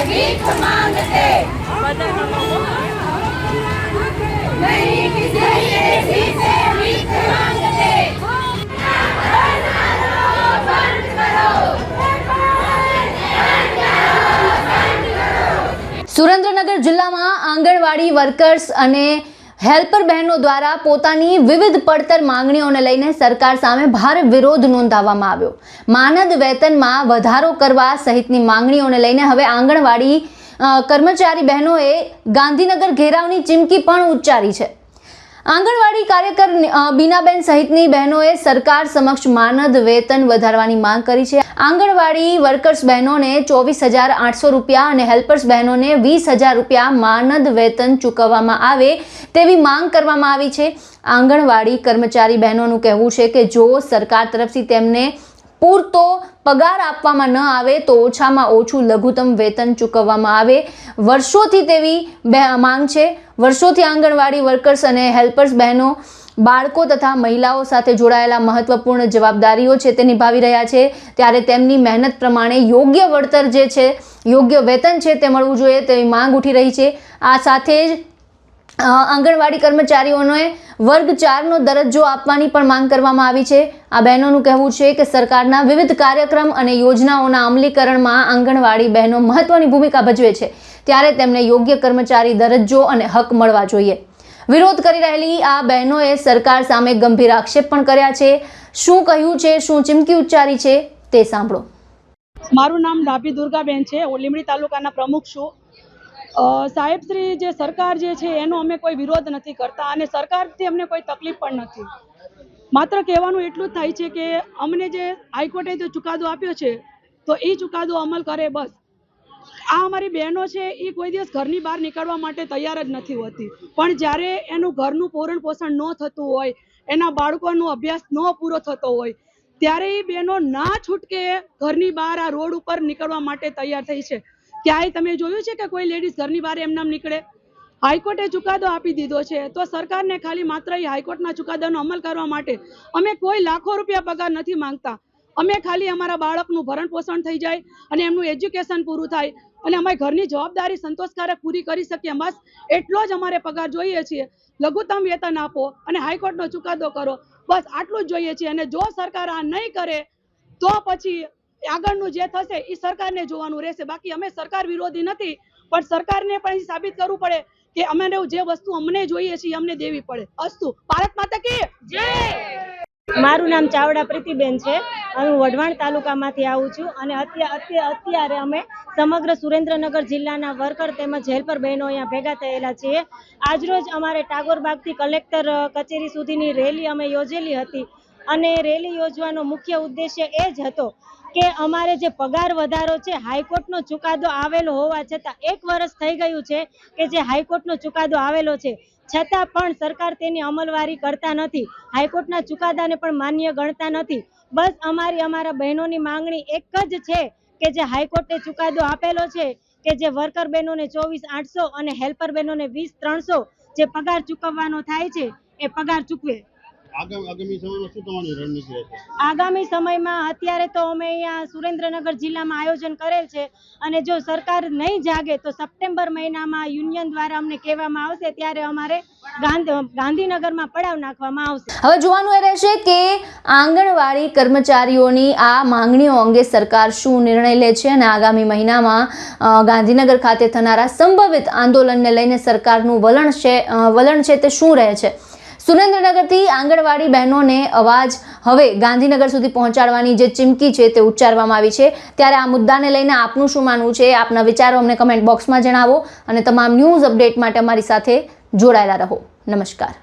भीख मांगते, नहीं किसी से भीख मांगते। बंद करो। સુરેન્દ્રનગર જિલ્લામાં આંગણવાડી વર્કર્સ અને હેલ્પર બહેનો દ્વારા પોતાની વિવિધ પડતર માંગણીઓને લઈને સરકાર સામે ભારે વિરોધ નોંધાવવામાં આવ્યો। માનદ વેતનમાં વધારો કરવા સહિતની માંગણીઓને લઈને હવે આંગણવાડી કર્મચારી બહેનોએ ગાંધીનગર ઘેરાવની ચીમકી પણ ઉચ્ચારી છે। આંગણવાડી કાર્યકર બીનાબેન સહિતની બહેનોએ સરકાર સમક્ષ માનદ વેતન વધારવાની માંગ કરી છે। આંગણવાડી વર્કર્સ બહેનોને 24,800 રૂપિયા અને હેલ્પર્સ બહેનોને 20,000 રૂપિયા માનદ વેતન ચૂકવવામાં આવે તેવી માંગ કરવામાં આવી છે। આંગણવાડી કર્મચારી બહેનોનું કહેવું છે કે જો સરકાર તરફથી તેમને પૂરતો પગાર આપવામાં ન આવે તો ઓછામાં ઓછું લઘુત્તમ વેતન ચૂકવવામાં આવે। વર્ષોથી તેવી માંગ છે। વર્ષોથી આંગણવાડી વર્કર્સ અને હેલ્પર્સ બહેનો બાળકો તથા મહિલાઓ સાથે જોડાયેલા મહત્વપૂર્ણ જવાબદારીઓ છે તે નિભાવી રહ્યા છે, ત્યારે તેમની મહેનત પ્રમાણે યોગ્ય વળતર જે છે, યોગ્ય વેતન છે તે મળવું જોઈએ તેવી માંગ ઉઠી રહી છે। આ સાથે જ આંગણવાડી કર્મચારીઓને વર્ગ 4નો દરજ્જો આપવાની પણ માંગ કરવામાં આવી છે। આ બહેનોનું કહેવું છે કે સરકારના વિવિધ કાર્યક્રમ અને યોજનાઓના અમલીકરણમાં આંગણવાડી બહેનો મહત્વની ભૂમિકા ભજવે છે, ત્યારે તેમને યોગ્ય કર્મચારી દરજ્જો અને હક મળવા જોઈએ। વિરોધ કરી રહેલી આ બહેનોએ સરકાર સામે ગંભીર આક્ષેપ પણ કર્યા છે। શું કહ્યું છે, શું ચીમકી ઉચ્ચારી છે તે સાંભળો। મારું નામ ડાભી દુર્ગાબેન છે, હું લીંબડી તાલુકાના પ્રમુખ છું। સાહેબશ્રી જે સરકાર જે છે એનો અમે કોઈ વિરોધ નથી કરતા અને સરકારથી અમને કોઈ તકલીફ પણ નથી। માત્ર કહેવાનું એટલું જ થાય છે કે અમને જે હાઈકોર્ટે જે ચુકાદો આપ્યો છે તો એ ચુકાદો અમલ કરે બસ। આ અમારી બહેનો છે એ કોઈ દિવસ ઘરની બહાર નીકળવા માટે તૈયાર જ નથી હોતી, પણ જ્યારે એનું ઘરનું પોષણ પોષણ ન થતું હોય, એના બાળકોનો અભ્યાસ ન પૂરો થતો હોય, ત્યારે એ બહેનો ના છૂટકે ઘરની બહાર આ રોડ ઉપર નીકળવા માટે તૈયાર થઈ છે। ક્યાંય તમે જોયું છે કે કોઈ લેડીઝ ઘરની બહાર એમ નામ નીકળે? હાઈકોર્ટે ચુકાદો આપી દીધો છે તો સરકારને ખાલી માત્ર એ હાઈકોર્ટના ચુકાદાનો અમલ કરવા માટે અમે કોઈ લાખો રૂપિયા પગાર નથી માંગતા। અમે ખાલી અમારા બાળકનું ભરણ પોષણ થઈ જાય અને એમનું એજ્યુકેશન પૂરું થાય અને અમારી ઘરની જવાબદારી સંતોષકારક પૂરી કરી શકીએ, બસ એટલો જ અમારે પગાર જોઈએ છીએ। લઘુત્તમ વેતન આપો અને હાઈકોર્ટનો ચુકાદો કરો, બસ આટલું જ જોઈએ છીએ। અને જો સરકાર આ નહીં કરે તો પછી આગળનું જે થશે એ સરકારને જોવાનું રહેશે। બાકી અમે સરકાર વિરોધી નથી, પણ સરકારને પણ સાબિત કરવું પડે કે અમને જે વસ્તુ અમને જોઈએ છે અમને દેવી પડે। અસ્તુ, ભારત માતા કી જય। મારું નામ ચાવડા પ્રીતિબેન છે, હું વઢવાણ તાલુકામાંથી આવું છું અને અત્યારે અમે સમગ્ર સુરેન્દ્રનગર જિલ્લાના વર્કર તેમજ હેલ્પર બહેનો અહીંયા ભેગા થયેલા છીએ। આજરોજ અમારે ટાગોરબાગથી કલેક્ટર કચેરી સુધીની રેલી અમે યોજેલી હતી અને રેલી યોજવાનો મુખ્ય ઉદ્દેશ્ય એ જ હતો કે અમારે જે પગાર વધારો છે, હાઈકોર્ટનો ચુકાદો આવેલો હોવા છતાં 1 વર્ષ થઈ ગયું છે કે જે હાઈકોર્ટનો ચુકાદો આવેલો છે, છતાં પણ સરકાર તેની અમલવારી કરતા નથી, હાઈકોર્ટના ચુકાદાને પણ માન્ય ગણતા નથી। બસ અમારા બહેનોની માંગણી એક જ છે કે જે હાઈકોર્ટે ચુકાદો આપેલો છે કે જે વર્કર બહેનોને 24,800 અને હેલ્પર બહેનોને 20,300 જે પગાર ચૂકવવાનો થાય છે એ પગાર ચૂકવે। આગામી સમયમાં શું તમારી રણનીતિ રહેશે? આગામી સમયમાં અત્યારે તો અમે અહીંયા સુરેન્દ્રનગર જિલ્લામાં આયોજન કરેલ છે અને જો સરકાર નહીં જાગે તો સપ્ટેમ્બર મહિનામાં યુનિયન દ્વારા અમને કહેવામાં આવશે, ત્યારે અમારે ગાંધીનગરમાં પડાવ નાખવામાં આવશે। હવે જોવાનું એ રહેશે કે આંગણવાડી કર્મચારીઓની આ માંગણીઓ અંગે સરકાર શું નિર્ણય લે છે અને આગામી મહિનામાં ગાંધીનગર ખાતે થનારા સંભવિત આંદોલનને લઈને સરકારનું વલણ છે તે શું રહે છે। સુરેન્દ્રનગરથી આંગણવાડી બહેનોને અવાજ હવે ગાંધીનગર સુધી પહોંચાડવાની જે ચીમકી છે તે ઉચ્ચારવામાં આવી છે, ત્યારે આ મુદ્દાને લઈને આપનું શું માનવું છે, આપના વિચારો અમને કમેન્ટ બોક્સમાં જણાવો અને તમામ ન્યૂઝ અપડેટ માટે અમારી સાથે જોડાયેલા રહો। નમસ્કાર।